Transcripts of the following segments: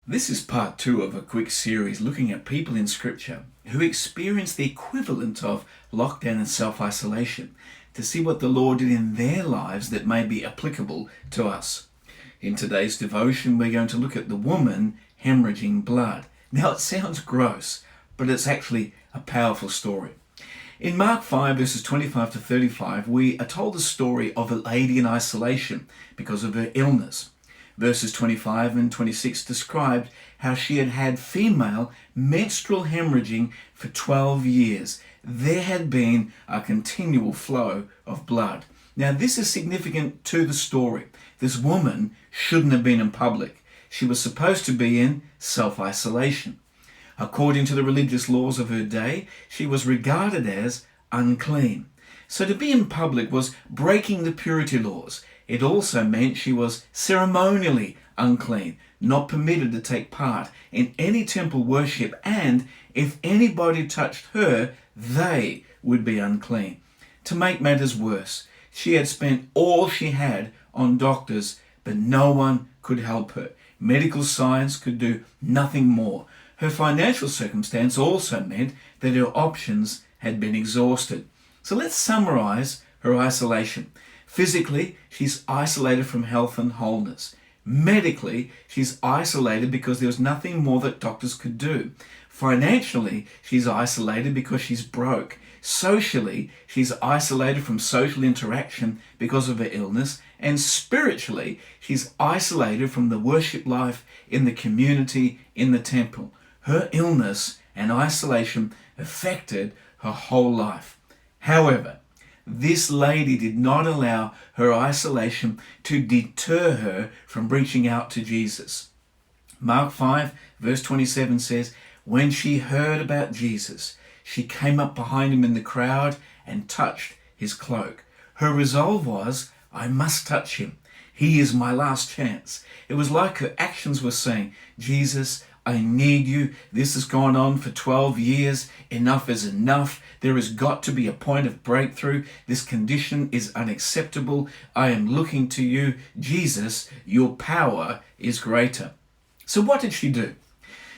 This is part 2 of a quick series looking at people in Scripture who experienced the equivalent of lockdown and self-isolation to see what the Lord did in their lives that may be applicable to us. In today's devotion, we're going to look at the woman hemorrhaging blood. Now, it sounds gross, but it's actually a powerful story. In Mark 5 verses 25 to 35, we are told the story of a lady in isolation because of her illness. Verses 25 and 26 described how she had had female menstrual hemorrhaging for 12 years. There had been a continual flow of blood. Now, this is significant to the story. This woman shouldn't have been in public. She was supposed to be in self-isolation. According to the religious laws of her day, she was regarded as unclean. So to be in public was breaking the purity laws. It also meant she was ceremonially unclean, not permitted to take part in any temple worship, and if anybody touched her, they would be unclean. To make matters worse, she had spent all she had on doctors, but no one could help her. Medical science could do nothing more. Her financial circumstance also meant that her options had been exhausted. So let's summarize her isolation. Physically, she's isolated from health and wholeness. Medically, she's isolated because there was nothing more that doctors could do. Financially, she's isolated because she's broke. Socially, she's isolated from social interaction because of her illness. And spiritually, she's isolated from the worship life in the community, in the temple. Her illness and isolation affected her whole life. However, this lady did not allow her isolation to deter her from reaching out to Jesus. Mark 5 verse 27 says, when she heard about Jesus, she came up behind him in the crowd and touched his cloak. Her resolve was, I must touch him. He is my last chance. It was like her actions were saying, Jesus, I need you. This has gone on for 12 years. Enough is enough. There has got to be a point of breakthrough. This condition is unacceptable. I am looking to you. Jesus, your power is greater. So what did she do?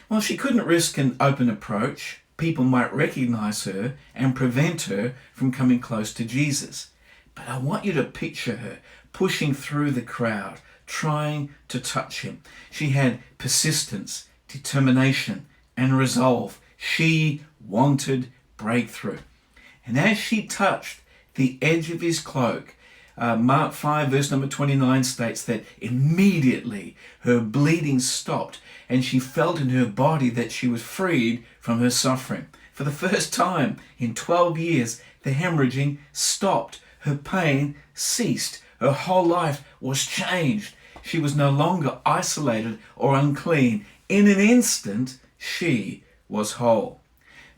Well, she couldn't risk an open approach. People might recognize her and prevent her from coming close to Jesus. But I want you to picture her pushing through the crowd, trying to touch him. She had persistence, determination, and resolve. She wanted breakthrough. And as she touched the edge of his cloak, Mark 5 verse number 29 states that immediately her bleeding stopped and she felt in her body that she was freed from her suffering. For the first time in 12 years, the hemorrhaging stopped. Her pain ceased. Her whole life was changed. She was no longer isolated or unclean. In an instant, she was whole.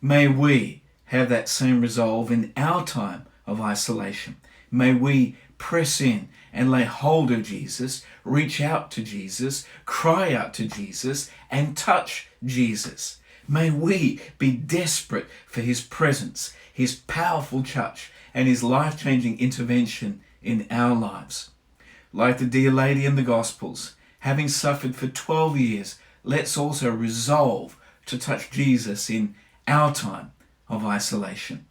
May we have that same resolve in our time of isolation. May we press in and lay hold of Jesus, reach out to Jesus, cry out to Jesus, and touch Jesus. May we be desperate for his presence, his powerful touch, and his life-changing intervention in our lives. Like the dear lady in the Gospels, having suffered for 12 years, let's also resolve to touch Jesus in our time of isolation.